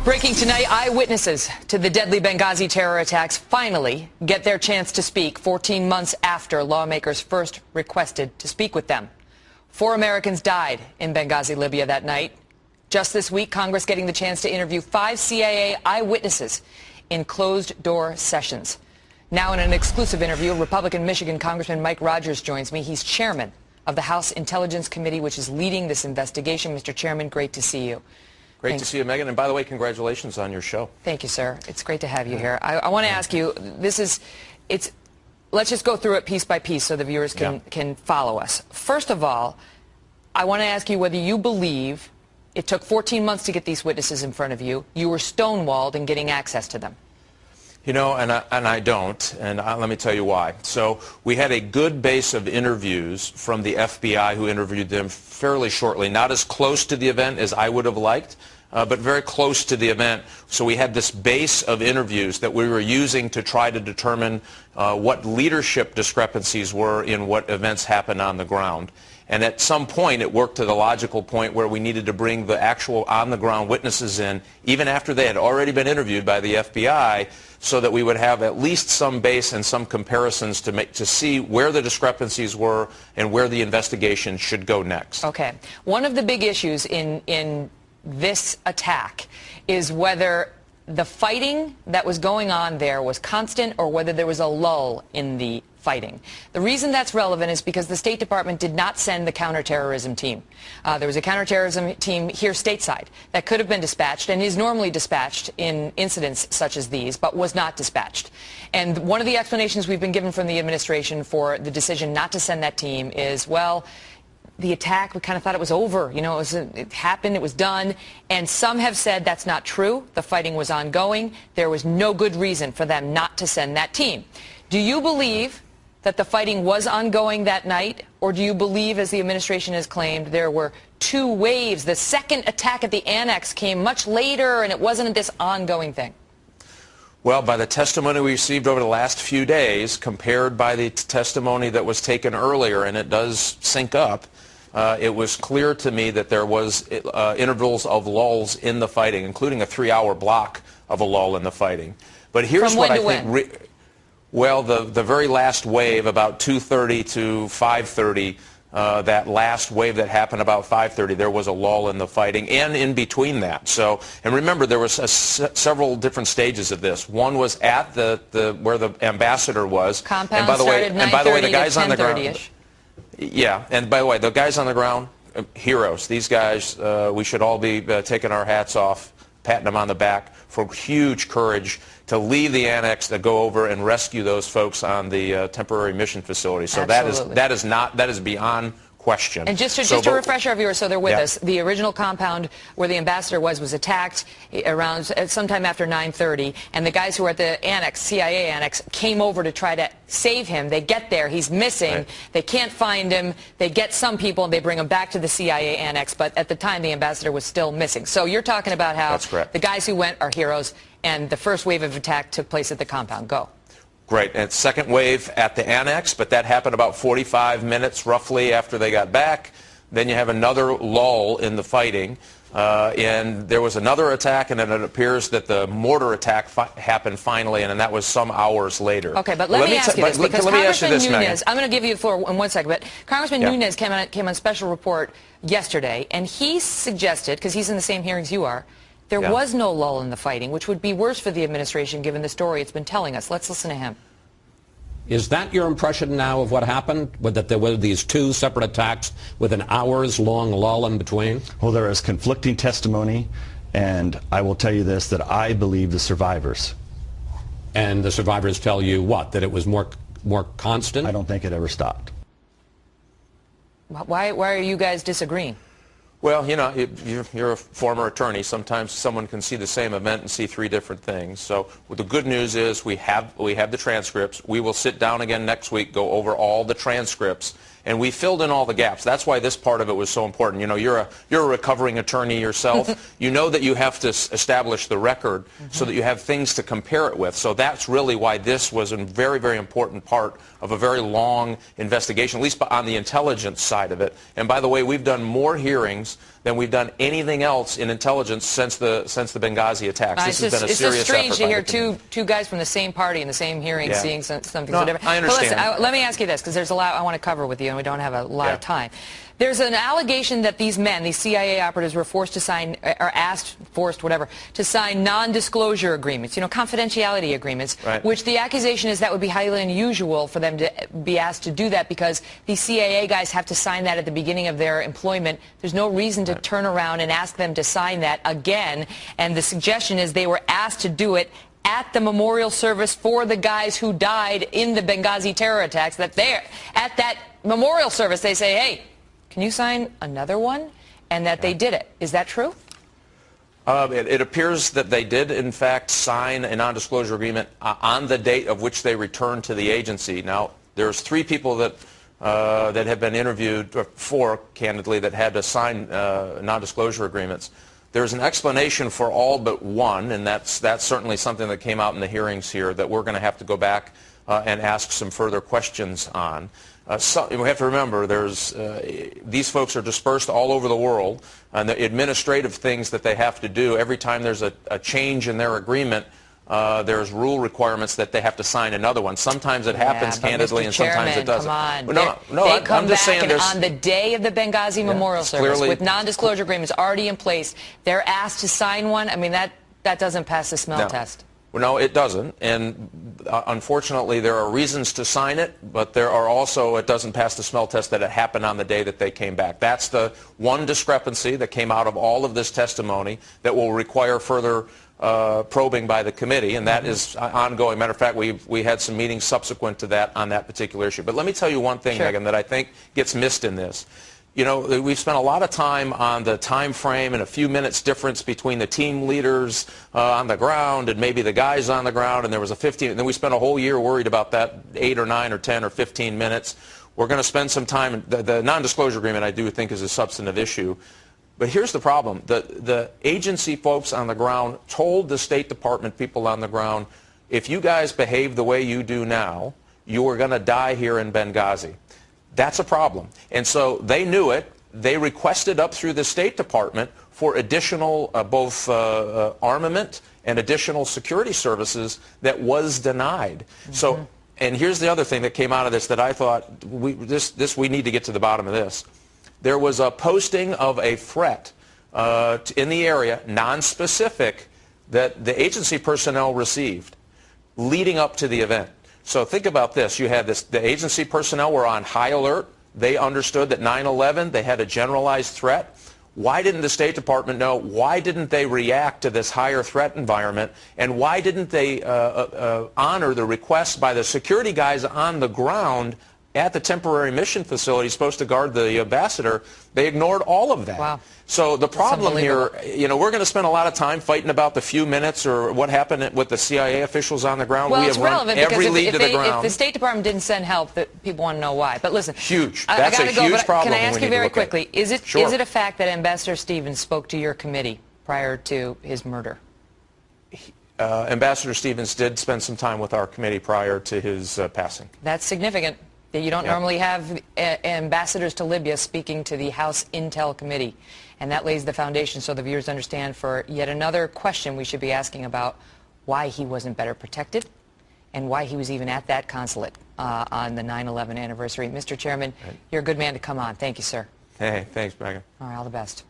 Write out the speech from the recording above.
Breaking tonight, eyewitnesses to the deadly Benghazi terror attacks finally get their chance to speak 14 months after lawmakers first requested to speak with them. 4 Americans died in Benghazi, Libya that night. Just this week, Congress getting the chance to interview 5 CIA eyewitnesses in closed-door sessions. Now in an exclusive interview, Republican Michigan Congressman Mike Rogers joins me. He's chairman of the House Intelligence Committee, which is leading this investigation. Mr. Chairman, great to see you. Great to see you, Megan. And by the way, congratulations on your show. Thank you, sir. It's great to have you here. I want to ask you, let's just go through it piece by piece so the viewers can follow us. First of all, I want to ask you whether you believe it took 14 months to get these witnesses in front of you. You were stonewalled in getting access to them. You know, and I don't, and let me tell you why. So we had a good base of interviews from the FBI who interviewed them fairly shortly, not as close to the event as I would have liked, but very close to the event. So we had this base of interviews that we were using to try to determine what leadership discrepancies were in what events happened on the ground. And at some point, it worked to the logical point where we needed to bring the actual on-the-ground witnesses in, even after they had already been interviewed by the FBI, so that we would have at least some base and some comparisons to see where the discrepancies were and where the investigation should go next. Okay. One of the big issues in this attack is whether the fighting that was going on there was constant or whether there was a lull in the fighting. The reason that's relevant is because the State Department did not send the counterterrorism team. There was a counterterrorism team here stateside that could have been dispatched and is normally dispatched in incidents such as these, but was not dispatched. And one of the explanations we've been given from the administration for the decision not to send that team is, well, the attack, we kind of thought it was over. You know, it happened, it was done. And some have said that's not true. The fighting was ongoing. There was no good reason for them not to send that team. Do you believe that the fighting was ongoing that night, or do you believe, as the administration has claimed, there were 2 waves? The second attack at the annex came much later, and it wasn't this ongoing thing. Well, by the testimony we received over the last few days, compared by the testimony that was taken earlier, and it does sync up, it was clear to me that there was intervals of lulls in the fighting, including a 3-hour block of a lull in the fighting. But here's what I think. Well, the very last wave, about 2:30 to 5:30, that last wave that happened about 5:30, there was a lull in the fighting, and in between that. So, and remember, there was several different stages of this. One was at where the ambassador was. Compound and by the way, the guys on the ground. Yeah, and by the way, the guys on the ground, heroes. These guys, we should all be taking our hats off, patting them on the back for huge courage to leave the annex, to go over and rescue those folks on the temporary mission facility. So that is beyond question. And just to refresh our viewers, so they're with us, the original compound where the ambassador was attacked around sometime after 9:30, and the guys who were at the annex, CIA annex, came over to try to save him. They get there, he's missing, right. They can't find him, they get some people and they bring him back to the CIA annex, but at the time the ambassador was still missing. So you're talking about how the guys who went are heroes, and the first wave of attack took place at the compound. Go. Great. And second wave at the annex, but that happened about 45 minutes roughly after they got back. Then you have another lull in the fighting. And there was another attack, and then it appears that the mortar attack happened finally, and that was some hours later. Okay, but let me ask you this, because Congressman Nunes, I'm going to give you the floor in 1 second, but Congressman Nunes came on special report yesterday, and he suggested, because he's in the same hearings you are, there was no lull in the fighting, which would be worse for the administration given the story it's been telling us. Let's listen to him. Is that your impression now of what happened, that there were these 2 separate attacks with an hours-long lull in between? Well, there is conflicting testimony, and I will tell you this, that I believe the survivors. And the survivors tell you what, that it was more constant? I don't think it ever stopped. Why are you guys disagreeing? Well, you know, you're a former attorney. Sometimes someone can see the same event and see 3 different things. So the good news is we have the transcripts. We will sit down again next week, go over all the transcripts, and we filled in all the gaps. That's why this part of it was so important. You know, you're a recovering attorney yourself. You know that you have to establish the record so that you have things to compare it with. So that's really why this was a very, very important part of a very long investigation, at least on the intelligence side of it. And by the way, we've done more hearings than we've done anything else in intelligence since the Benghazi attacks. This has been a serious effort. It's just strange to hear two guys from the same party in the same hearing seeing something so different. I understand. But listen, let me ask you this, because there's a lot I want to cover with you, and we don't have a lot of time. There's an allegation that these men, these CIA operatives, were forced to sign, or to sign non-disclosure agreements, confidentiality agreements, which the accusation is that would be highly unusual for them to be asked to do that because these CIA guys have to sign that at the beginning of their employment. There's no reason to turn around and ask them to sign that again, and the suggestion is they were asked to do it at the memorial service for the guys who died in the Benghazi terror attacks, that at that memorial service they say, hey, can you sign another one? And that they did it. Is that true? It appears that they did, in fact, sign a non-disclosure agreement on the date of which they returned to the agency. Now, there's 3 people that have been interviewed, or 4, candidly, that had to sign non-disclosure agreements. There's an explanation for all but 1, and that's certainly something that came out in the hearings here that we're going to have to go back and ask some further questions on. We have to remember these folks are dispersed all over the world, and the administrative things that they have to do every time there's a change in their agreement. There's rule requirements that they have to sign another one. Sometimes it happens candidly, and sometimes it doesn't. Come on. No, they come I'm just back saying and on the day of the Benghazi memorial service, with non-disclosure agreements already in place, they're asked to sign one. I mean, that doesn't pass the smell test. No, it doesn't, and unfortunately there are reasons to sign it, but there are also, it doesn't pass the smell test that it happened on the day that they came back. That's the one discrepancy that came out of all of this testimony that will require further probing by the committee, and that is ongoing. Matter of fact, we had some meetings subsequent to that on that particular issue. But let me tell you one thing, Megan, that I think gets missed in this. We've spent a lot of time on the time frame and a few minutes difference between the team leaders on the ground and maybe the guys on the ground, and there was a 15, and then we spent a whole year worried about that 8 or 9 or 10 or 15 minutes. We're going to spend some time. The non-disclosure agreement, I do think, is a substantive issue. But here's the problem. The agency folks on the ground told the State Department people on the ground, if you guys behave the way you do now, you are going to die here in Benghazi. That's a problem. And so they knew it. They requested up through the State Department for additional both armament and additional security services that was denied. So, and here's the other thing that came out of this that I thought, we need to get to the bottom of this. There was a posting of a threat in the area, non-specific, that the agency personnel received leading up to the event. So think about this. You had the agency personnel were on high alert. They understood that 9/11, they had a generalized threat. Why didn't the State Department know? Why didn't they react to this higher threat environment? And why didn't they honor the request by the security guys on the ground at the temporary mission facility supposed to guard the ambassador? They ignored all of that. Wow. So the problem here, we're going to spend a lot of time fighting about the few minutes or what happened with the CIA officials on the ground. Well, we it's have relevant run every because lead to the ground. if the State Department didn't send help, that people want to know why. But listen, huge. That's a huge problem. Can I ask you very quickly? Is it a fact that Ambassador Stevens spoke to your committee prior to his murder? Ambassador Stevens did spend some time with our committee prior to his passing. That's significant. You don't normally have ambassadors to Libya speaking to the House Intel Committee. And that lays the foundation so the viewers understand for yet another question we should be asking about why he wasn't better protected and why he was even at that consulate on the 9/11 anniversary. Mr. Chairman, you're a good man to come on. Thank you, sir. Hey, thanks, Megan. All right, all the best.